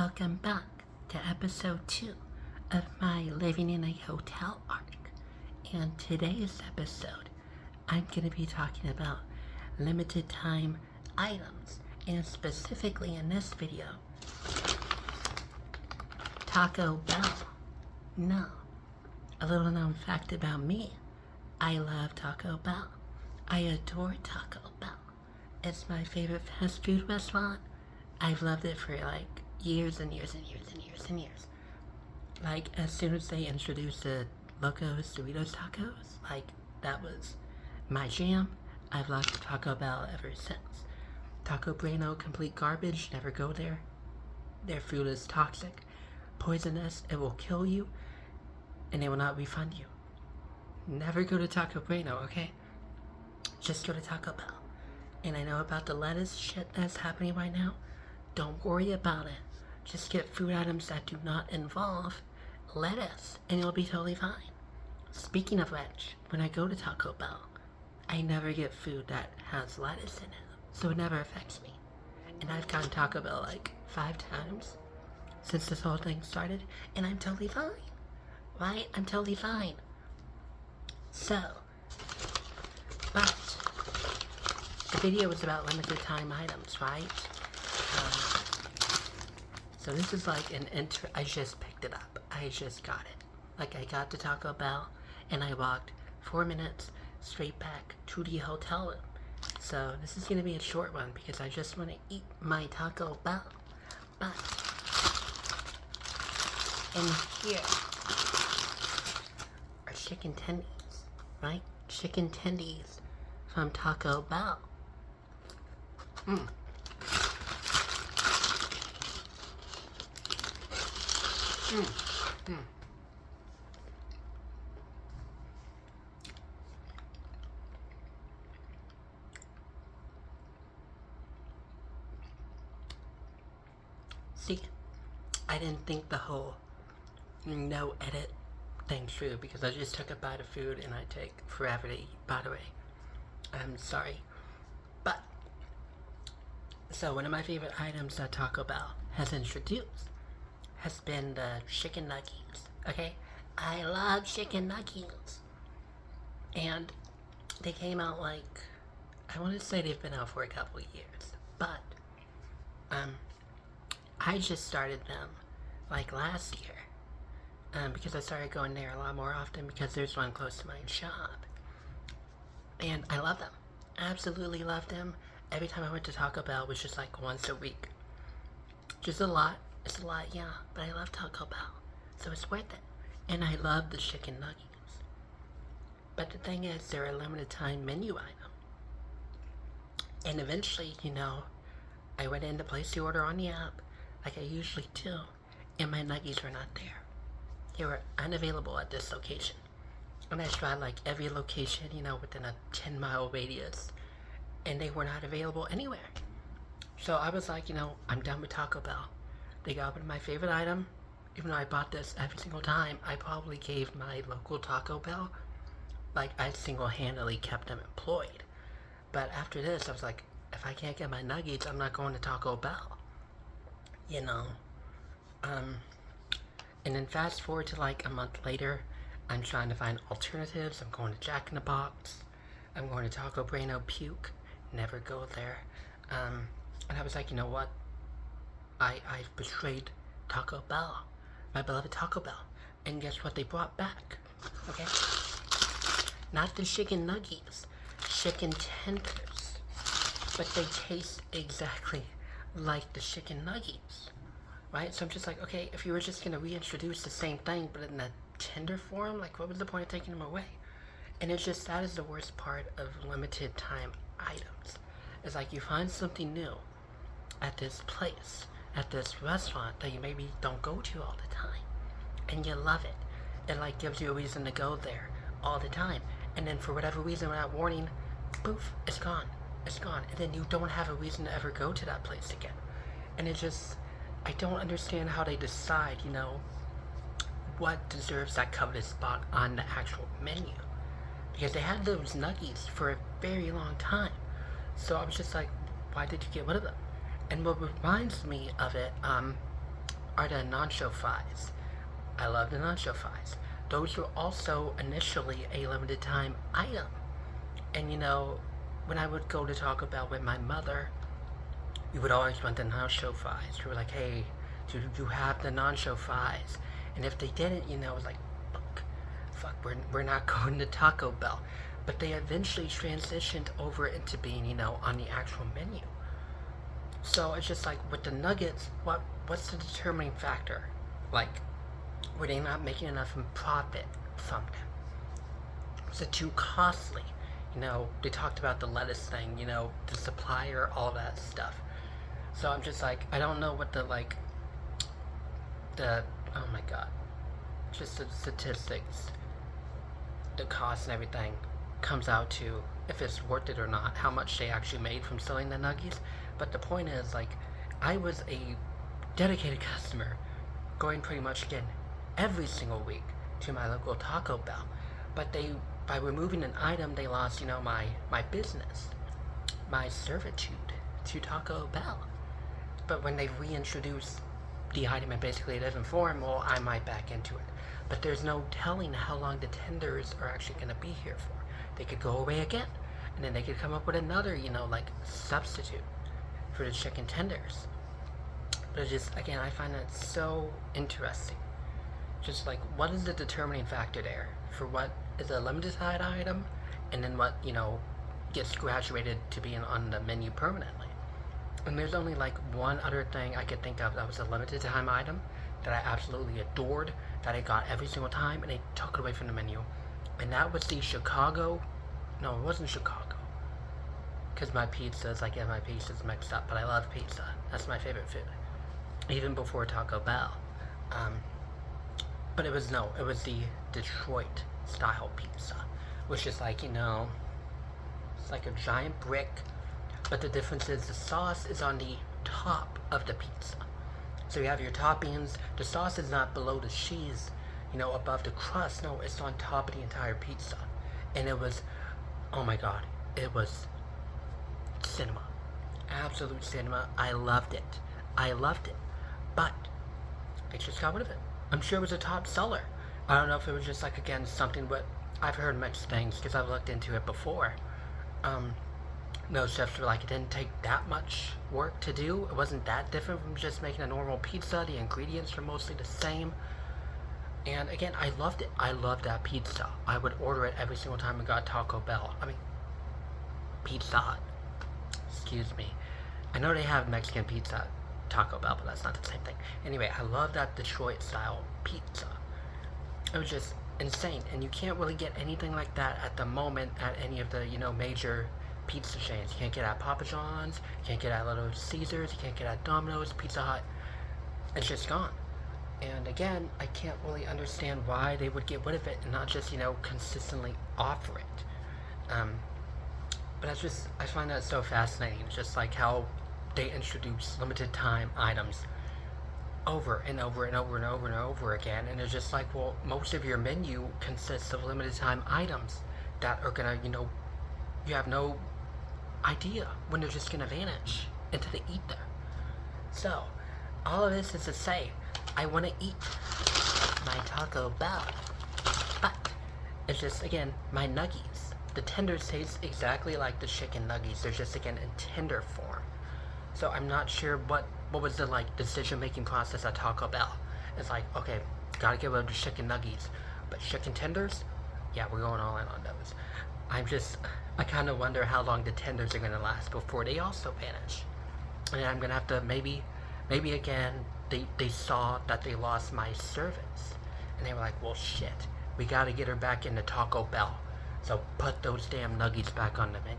Welcome back to episode 2 of my Living in a Hotel arc. And today's episode, I'm going to be talking about limited time items, and specifically in this video, Taco Bell. No, a little known fact about me, I love Taco Bell. I adore Taco Bell. It's my favorite fast food restaurant. I've loved it for like years and years and years and years and years. Like, as soon as they introduced the Locos Doritos tacos, like, that was my jam. I've loved Taco Bell ever since. Taco Bueno, complete garbage, never go there. Their food is toxic, poisonous, it will kill you, and they will not refund you. Never go to Taco Bueno, okay? Just go to Taco Bell. And I know about the lettuce shit that's happening right now. Don't worry about it. Just get food items that do not involve lettuce, and you'll be totally fine. Speaking of which, when I go to Taco Bell, I never get food that has lettuce in it, so it never affects me. And I've gotten Taco Bell like 5 times since this whole thing started, and I'm totally fine. Right? I'm totally fine. So, but the video was about limited time items, right? So this is like I just picked it up. I just got it. Like, I got to Taco Bell and I walked 4 minutes straight back to the hotel room. So this is gonna be a short one because I just want to eat my Taco Bell. But in here are chicken tendies, right? Chicken tendies from Taco Bell. See, I didn't think the whole no edit thing through because I just took a bite of food and I take forever to eat, by the way. I'm sorry. But, so one of my favorite items that Taco Bell has introduced has been the chicken nuggets, okay? I love chicken nuggets. And they came out like, I want to say they've been out for a couple of years, but I just started them like last year because I started going there a lot more often because there's one close to my shop. And I love them. Absolutely love them. Every time I went to Taco Bell, it was just like once a week. Just a lot. It's a lot, yeah, but I love Taco Bell, so it's worth it. And I love the chicken nuggets. But the thing is, they're a limited time menu item. And eventually, I went in to place the order on the app, like I usually do, and my nuggies were not there. They were unavailable at this location. And I tried like every location, within a 10-mile radius, and they were not available anywhere. So I was like, I'm done with Taco Bell. They got rid of my favorite item. Even though I bought this every single time, I probably gave my local Taco Bell, like, I single-handedly kept them employed. But after this, I was like, if I can't get my nuggets, I'm not going to Taco Bell. And then fast forward to like a month later, I'm trying to find alternatives. I'm going to Jack in the Box. I'm going to Taco Bueno Puke. Never go there. And I was like, you know what? I've betrayed Taco Bell, my beloved Taco Bell, and guess what they brought back, okay? Not the chicken nuggets, chicken tenders, but they taste exactly like the chicken nuggets, right? So I'm just like, okay, if you were just gonna reintroduce the same thing, but in a tender form, like, what was the point of taking them away? And it's just, that is the worst part of limited time items. It's like, you find something new at this place, at this restaurant that you maybe don't go to all the time, and you love it. It like gives you a reason to go there all the time, and then for whatever reason, without warning, poof, it's gone. It's gone. And then you don't have a reason to ever go to that place again. And it just, I don't understand how they decide, what deserves that coveted spot on the actual menu. Because they had those nuggets for a very long time. So I was just like, why did you get rid of them? And what reminds me of it, are the nacho fries. I love the nacho fries. Those were also initially a limited time item. And when I would go to Taco Bell with my mother, we would always want the nacho fries. We were like, hey, do you have the nacho fries? And if they didn't, it was like, fuck, we're not going to Taco Bell. But they eventually transitioned over into being, on the actual menu. So it's just like with the nuggets, what's the determining factor? Like, were they not making enough in profit from them? Was it too costly? They talked about the lettuce thing, the supplier, all that stuff. So I'm just like, I don't know what oh my god, just the statistics, the cost and everything comes out to, if it's worth it or not, how much they actually made from selling the nuggies. But the point is, like, I was a dedicated customer, going pretty much again every single week to my local Taco Bell. But by removing an item, they lost, my business, my servitude to Taco Bell. But when they reintroduce the item in basically a different form, well, I might back into it. But there's no telling how long the tenders are actually going to be here for. They could go away again, and then they could come up with another, substitute for the chicken tenders. But it's just, again, I find that so interesting. Just like, what is the determining factor there for what is a limited time item, and then what, gets graduated to being on the menu permanently? And there's only like one other thing I could think of that was a limited time item that I absolutely adored, that I got every single time, and they took it away from the menu. And that was the Chicago, no, it wasn't Chicago, because my pizza's mixed up, but I love pizza. That's my favorite food, even before Taco Bell. But it was the Detroit style pizza, which is like, it's like a giant brick, but the difference is the sauce is on the top of the pizza. So you have your toppings, the sauce is not below the cheese, above the crust. No, it's on top of the entire pizza. And it was, oh my god, it was cinema. Absolute cinema. I loved it. But they just got rid of it. I'm sure it was a top seller. I don't know if it was just like, again, something, but I've heard mixed things because I've looked into it before. Those chefs were like, it didn't take that much work to do. It wasn't that different from just making a normal pizza. The ingredients were mostly the same. And again, I loved it. I loved that pizza. I would order it every single time we got Taco Bell. Pizza Hut. Excuse me. I know they have Mexican pizza at Taco Bell, but that's not the same thing. Anyway, I love that Detroit style pizza. It was just insane. And you can't really get anything like that at the moment at any of the, major pizza chains. You can't get at Papa John's, you can't get at Little Caesars, you can't get at Domino's, Pizza Hut. It's just gone. And again, I can't really understand why they would get rid of it and not just, consistently offer it. But I find that so fascinating, just like how they introduce limited time items over and over and over and over and over again. And it's just like, well, most of your menu consists of limited time items that are gonna, you have no idea when they're just gonna vanish into the ether. So, all of this is to say, I want to eat my Taco Bell, but it's just, again, my nuggies. The tenders taste exactly like the chicken nuggies. They're just, again, in tender form. So I'm not sure what was the, decision-making process at Taco Bell. It's like, okay, gotta get rid of the chicken nuggies, but chicken tenders, yeah, we're going all in on those. I kind of wonder how long the tenders are going to last before they also vanish. And I'm going to have to, maybe again, they saw that they lost my service. And they were like, well, shit, we got to get her back into Taco Bell. So put those damn nuggets back on the menu.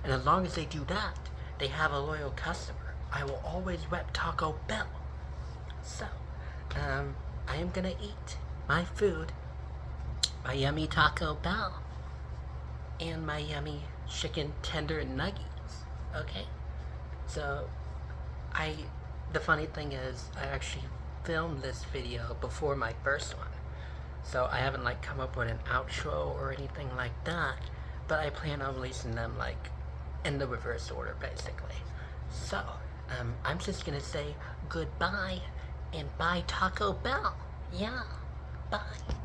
And as long as they do that, they have a loyal customer. I will always rep Taco Bell. So, I am going to eat my food, my yummy Taco Bell, and my yummy chicken tender nuggies, okay? So, the funny thing is, I actually filmed this video before my first one. So I haven't come up with an outro or anything like that, but I plan on releasing them in the reverse order, basically. So, I'm just gonna say goodbye and buy Taco Bell. Yeah, bye.